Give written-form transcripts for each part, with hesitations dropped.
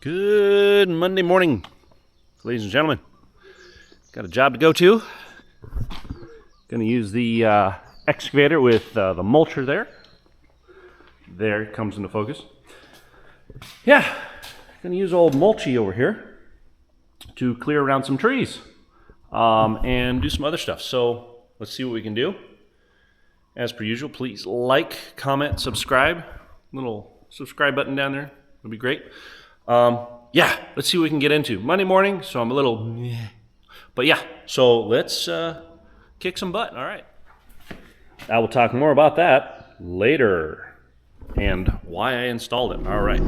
Good Monday morning, ladies and gentlemen. Got a job to go to. Going to use the excavator with the mulcher there. There it comes into focus. Yeah, going to use old mulchy over here to clear around some trees and do some other stuff. So let's see what we can do. As per usual, please like, comment, subscribe. Little subscribe button down there would be great. Yeah, let's see what we can get into. Monday morning, so I'm a little meh. But yeah, so let's kick some butt, all right. I will talk more about that later and why I installed it, all right.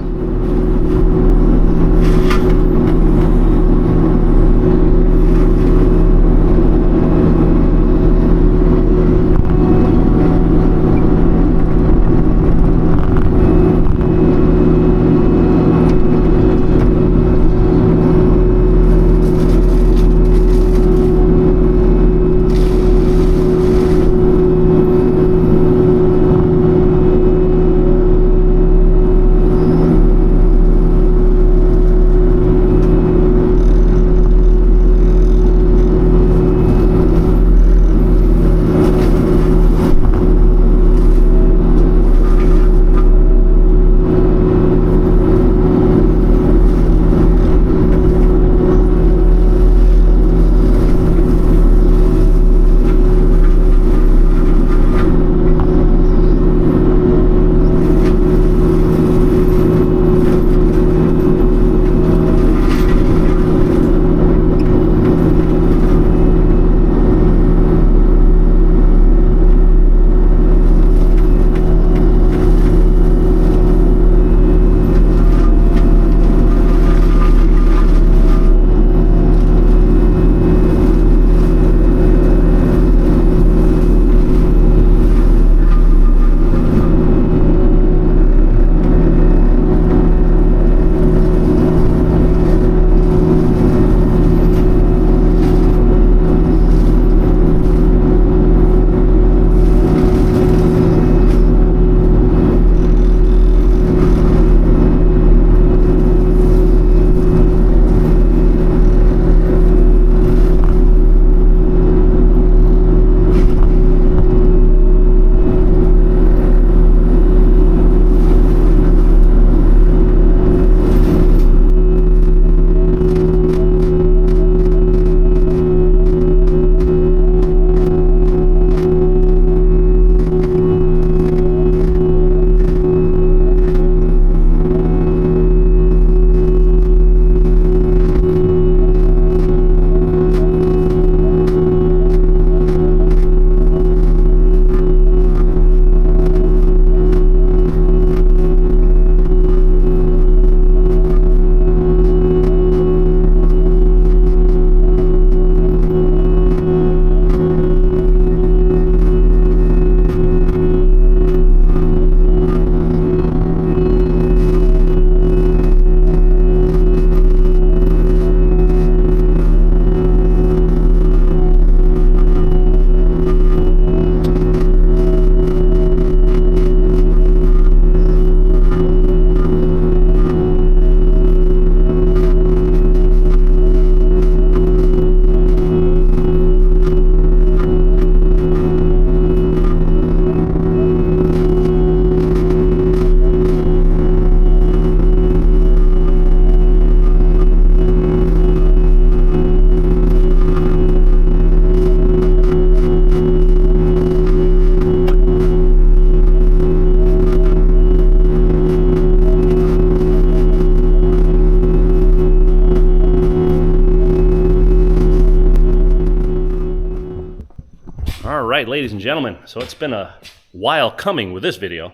All right, ladies and gentlemen, so it's been a while coming with this video,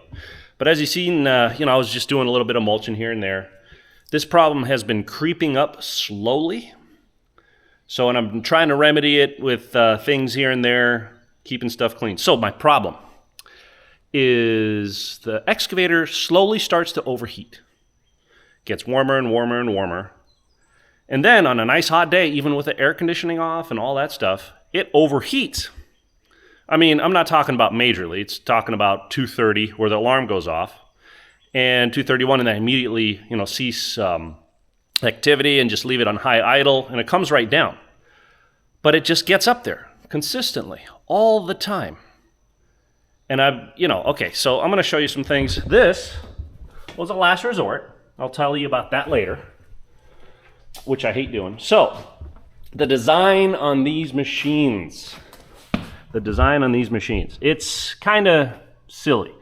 but as you've seen, I was just doing a little bit of mulching here and there. This problem has been creeping up slowly, and I'm trying to remedy it with things here and there, keeping stuff clean. So my problem is the excavator slowly starts to overheat. Gets warmer and warmer and warmer. And then on a nice hot day, even with the air conditioning off and all that stuff, it overheats. I mean, I'm not talking about majorly. It's talking about 2:30 where the alarm goes off, and 2:31, and then immediately, cease activity and just leave it on high idle, and it comes right down. But it just gets up there consistently all the time. And okay, so I'm going to show you some things. This was a last resort. I'll tell you about that later, which I hate doing. So, the design on these machines. It's kind of silly.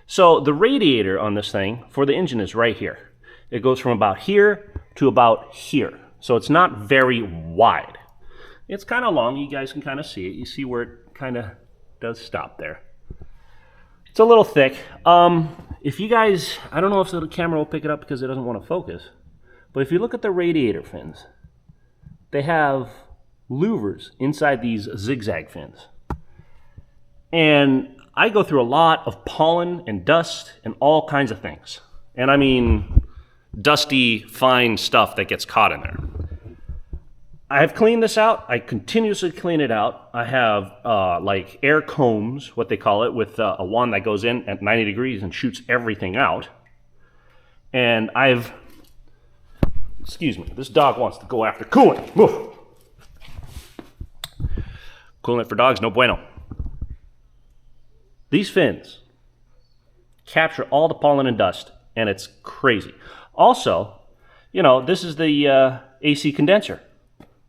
So, the radiator on this thing for the engine is right here. It goes from about here to about here. So, it's not very wide. It's kind of long. You guys can kind of see it. You see where it kind of does stop there. It's a little thick. If you guys, I don't know if the camera will pick it up because it doesn't want to focus, but if you look at the radiator fins, they have louvers inside these zigzag fins. And I go through a lot of pollen and dust and all kinds of things. And I mean dusty, fine stuff that gets caught in there. I've cleaned this out. I continuously clean it out. I have like air combs, what they call it, with a wand that goes in at 90 degrees and shoots everything out. And excuse me, this dog wants to go after coolant. Move. Coolant for dogs, no bueno. These fins capture all the pollen and dust, and it's crazy. Also, this is the AC condenser.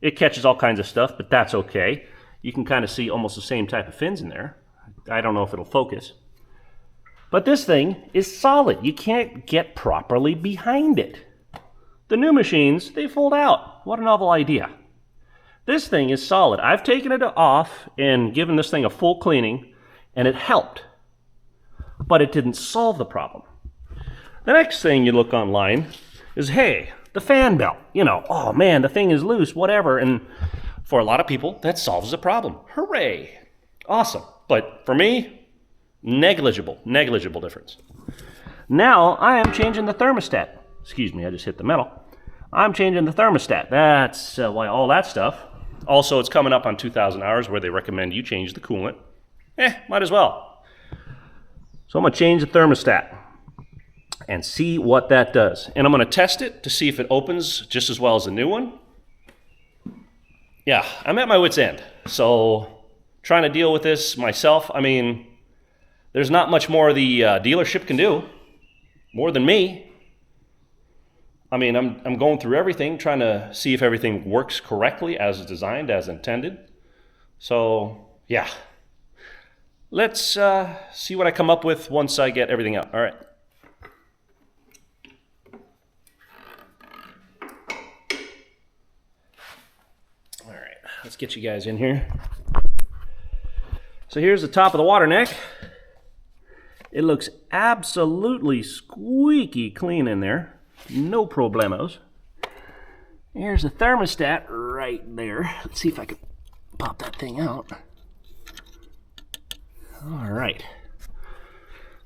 It catches all kinds of stuff, but that's okay. You can kind of see almost the same type of fins in there. I don't know if it'll focus. But this thing is solid. You can't get properly behind it. The new machines, they fold out. What a novel idea. This thing is solid. I've taken it off and given this thing a full cleaning, and it helped. But it didn't solve the problem. The next thing you look online is, hey, the fan belt, oh man, the thing is loose, whatever. And for a lot of people, that solves the problem. Hooray. Awesome. But for me, negligible difference. Now I am changing the thermostat. Excuse me, I just hit the metal. I'm changing the thermostat. That's why all that stuff. Also, it's coming up on 2,000 hours where they recommend you change the coolant. Might as well. So I'm going to change the thermostat and see what that does. And I'm going to test it to see if it opens just as well as the new one. Yeah, I'm at my wit's end. So trying to deal with this myself, I mean, there's not much more the dealership can do, more than me. I mean, I'm going through everything, trying to see if everything works correctly as designed, as intended. So, yeah. Let's see what I come up with once I get everything out. All right. Let's get you guys in here. So here's the top of the water neck. It looks absolutely squeaky clean in there. No problemos. Here's the thermostat right there. Let's see if I can pop that thing out. All right.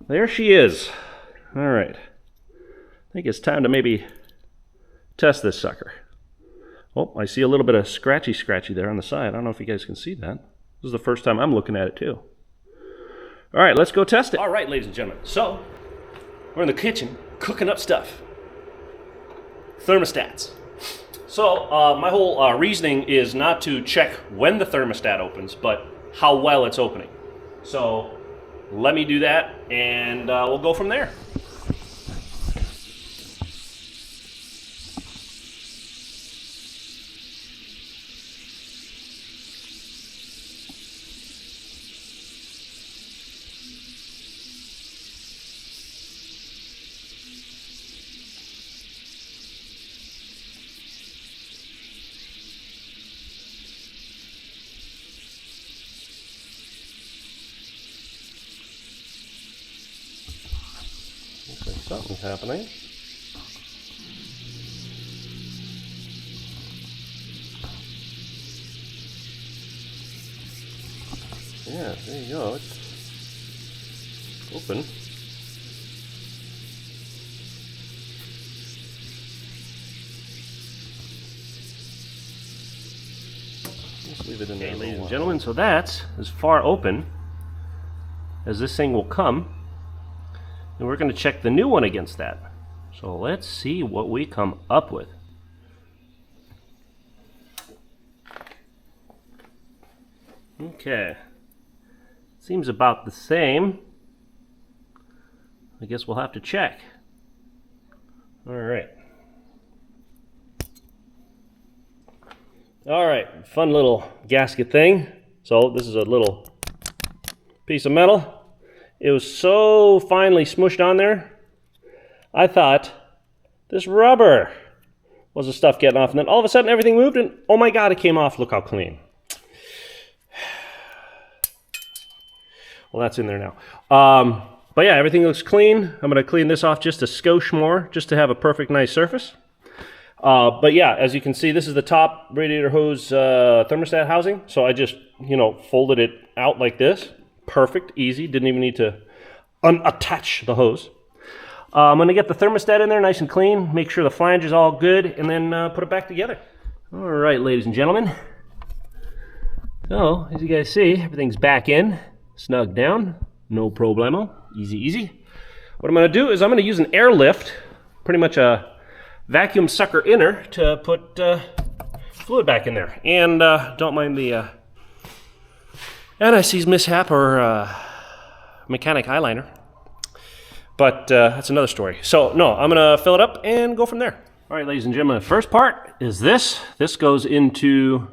There she is. All right. I think it's time to maybe test this sucker. Oh, I see a little bit of scratchy there on the side. I don't know if you guys can see that. This is the first time I'm looking at it too. All right, let's go test it. All right, ladies and gentlemen. So, we're in the kitchen cooking up stuff. Thermostats. So, my whole reasoning is not to check when the thermostat opens, but how well it's opening. So, let me do that, and we'll go from there. Something's happening. Yeah, there you go. It's open. Let's leave it in there. Okay, ladies and gentlemen, so that's as far open as this thing will come. And we're going to check the new one against that. So let's see what we come up with. Okay. Seems about the same. I guess we'll have to check. All right. All right, fun little gasket thing. So this is a little piece of metal. It was so finely smushed on there, I thought this rubber was the stuff getting off, and then all of a sudden everything moved, and oh my God, it came off. Look how clean. Well, that's in there now. But yeah, everything looks clean. I'm gonna clean this off just a skosh more, just to have a perfect nice surface. But yeah, as you can see, this is the top radiator hose thermostat housing. So I just, folded it out like this. Perfect, easy, didn't even need to unattach the hose. I'm gonna get the thermostat in there nice and clean, make sure the flange is all good, and then put it back together. All right, ladies and gentlemen. So, as you guys see, everything's back in, snug down, no problemo, easy, easy. What I'm gonna do is I'm gonna use an airlift, pretty much a vacuum sucker inner, to put fluid back in there. And don't mind the anti-seize mishap or mechanic eyeliner. But that's another story. So, no, I'm going to fill it up and go from there. All right, ladies and gentlemen, the first part is this. This goes into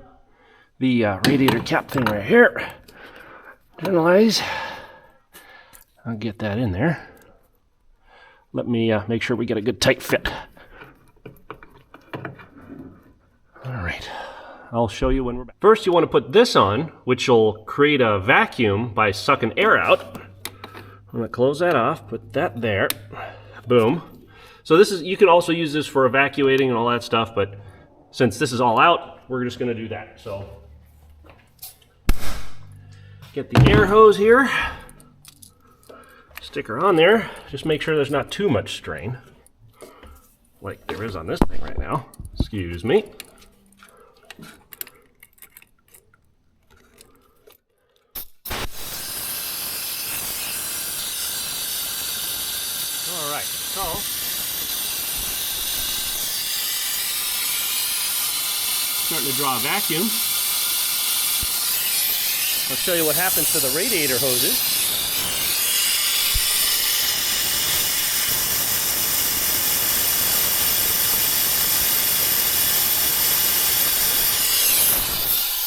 the radiator cap thing right here. Analyze. I'll get that in there. Let me make sure we get a good tight fit. All right. I'll show you when we're back. First, you want to put this on, which will create a vacuum by sucking air out. I'm going to close that off, put that there, boom. So this is, you can also use this for evacuating and all that stuff, but since this is all out, we're just going to do that. So get the air hose here, stick her on there, just make sure there's not too much strain, like there is on this thing right now. Excuse me. All right, so starting to draw a vacuum. I'll show you what happens to the radiator hoses.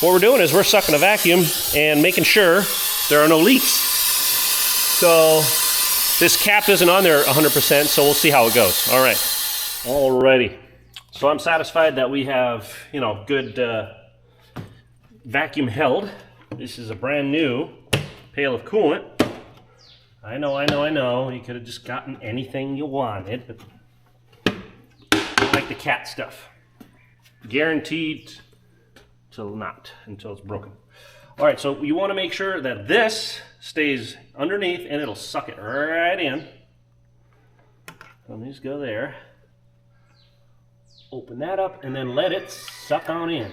What we're doing is we're sucking a vacuum and making sure there are no leaks. So this cap isn't on there 100%, so we'll see how it goes. All right. Alrighty. So I'm satisfied that we have, good vacuum held. This is a brand new pail of coolant. I know. You could have just gotten anything you wanted, but I like the cat stuff. Guaranteed until it's broken. All right, so you want to make sure that this stays underneath and it'll suck it right in. Let me just go there. Open that up and then let it suck on in.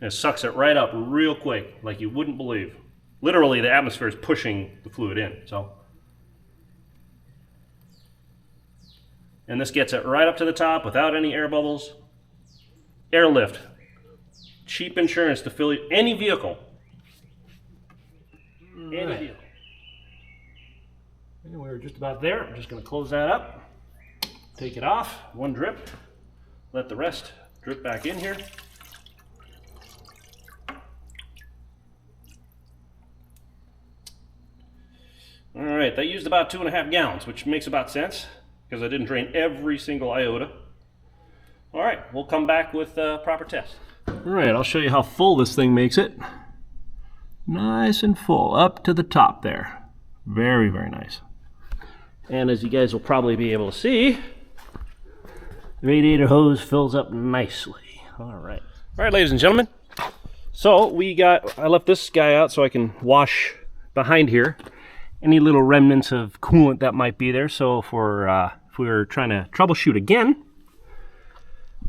And it sucks it right up real quick, like you wouldn't believe. Literally, the atmosphere is pushing the fluid in, so. And this gets it right up to the top without any air bubbles. Airlift. Cheap insurance to fill any vehicle. Any vehicle. And we're just about there. I'm just going to close that up. Take it off. One drip. Let the rest drip back in here. All right, that used about 2.5 gallons, which makes about sense because I didn't drain every single iota. All right, we'll come back with a proper test. All right, I'll show you how full this thing makes it. Nice and full, up to the top there. Very, very nice. And as you guys will probably be able to see, the radiator hose fills up nicely. All right, ladies and gentlemen. So I left this guy out so I can wash behind here any little remnants of coolant that might be there. So if we're trying to troubleshoot again,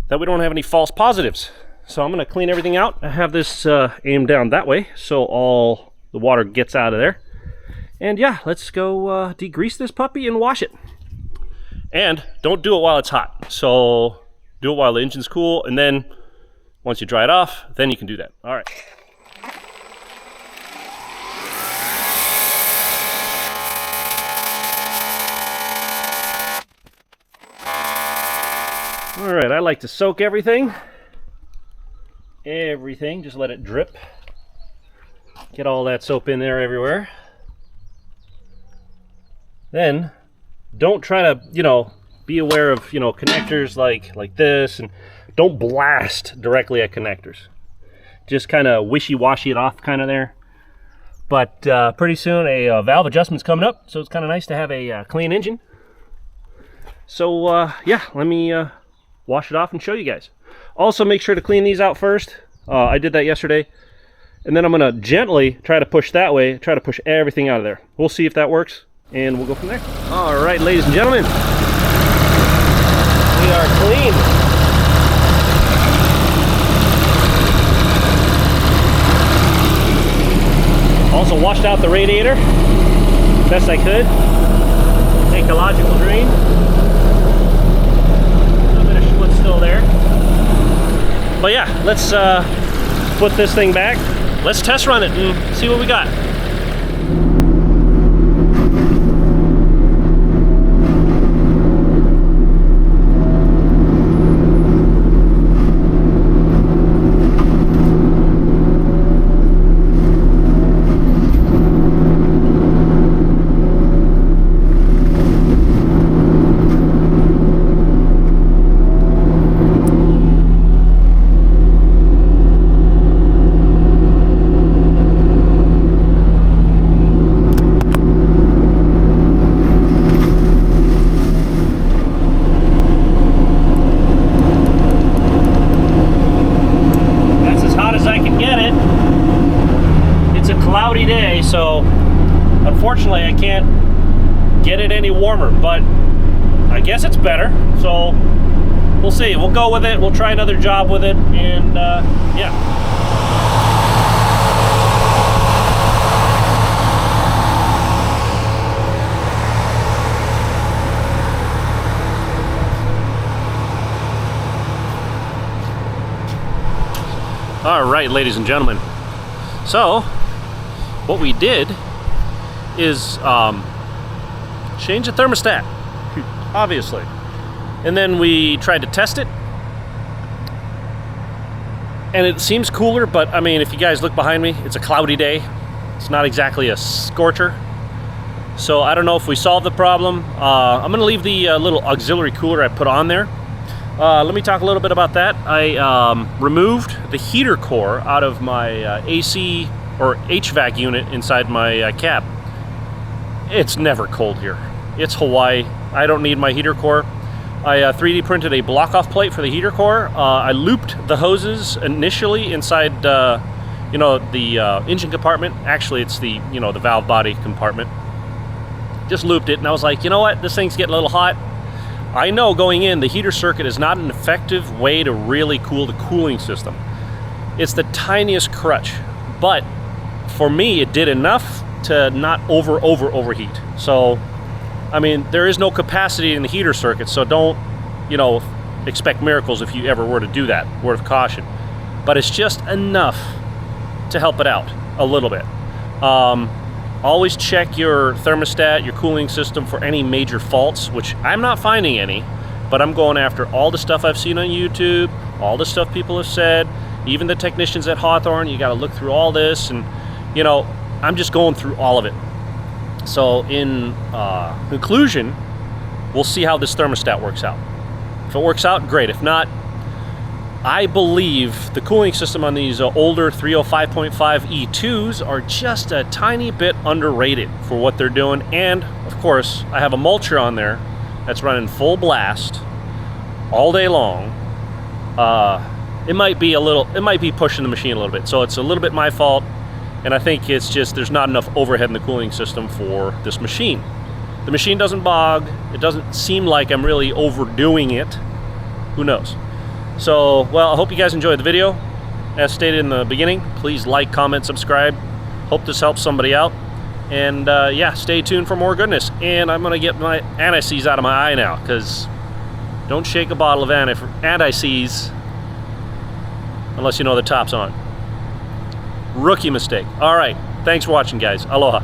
that we don't have any false positives. So I'm going to clean everything out. I have this aimed down that way so all the water gets out of there. And yeah, let's go degrease this puppy and wash it. And don't do it while it's hot. So do it while the engine's cool, and then once you dry it off, then you can do that. All right. All right, I like to soak everything. Just let it drip. Get all that soap in there everywhere. Then don't try to, be aware of, connectors like this, and don't blast directly at connectors. Just kind of wishy-washy it off kind of there. But pretty soon a valve adjustment's coming up, so it's kind of nice to have a clean engine. So yeah, let me wash it off and show you guys. Also, make sure to clean these out first. I did that yesterday. And then I'm going to gently try to push that way, try to push everything out of there. We'll see if that works, and we'll go from there. All right, ladies and gentlemen, we are clean. Also washed out the radiator best I could. Ecological drain. A little bit of schmutz still there. But yeah, let's put this thing back. Let's test run it and see what we got. Day, so unfortunately I can't get it any warmer, but I guess it's better, so we'll see. We'll go with it. We'll try another job with it, and yeah. All right, ladies and gentlemen, so what we did is change the thermostat, obviously. And then we tried to test it. And it seems cooler, but I mean, if you guys look behind me, it's a cloudy day. It's not exactly a scorcher. So I don't know if we solved the problem. I'm gonna leave the little auxiliary cooler I put on there. Let me talk a little bit about that. I removed the heater core out of my AC or HVAC unit inside my cab. It's never cold here. It's Hawaii. I don't need my heater core. I 3D printed a block-off plate for the heater core. I looped the hoses initially inside, the engine compartment. Actually, it's the valve body compartment. Just looped it, and I was like, you know what? This thing's getting a little hot. I know going in, the heater circuit is not an effective way to really cool the cooling system. It's the tiniest crutch, but for me, it did enough to not overheat. So, I mean, there is no capacity in the heater circuit, so don't, expect miracles if you ever were to do that. Word of caution. But it's just enough to help it out a little bit. Always check your thermostat, your cooling system for any major faults, which I'm not finding any, but I'm going after all the stuff I've seen on YouTube, all the stuff people have said, even the technicians at Hawthorne. You got to look through all this, and I'm just going through all of it. So in conclusion, we'll see how this thermostat works out. If it works out, great. If not, I believe the cooling system on these older 305.5 E2s are just a tiny bit underrated for what they're doing. And of course, I have a mulcher on there that's running full blast all day long. It might be pushing the machine a little bit. So it's a little bit my fault. And I think it's just there's not enough overhead in the cooling system for this machine. The machine doesn't bog. It doesn't seem like I'm really overdoing it. Who knows? So, well, I hope you guys enjoyed the video. As stated in the beginning, please like, comment, subscribe. Hope this helps somebody out. And yeah, stay tuned for more goodness. And I'm gonna get my anti-seize out of my eye now, because don't shake a bottle of anti-seize unless you know the top's on. Rookie mistake. All right, thanks for watching, guys. Aloha.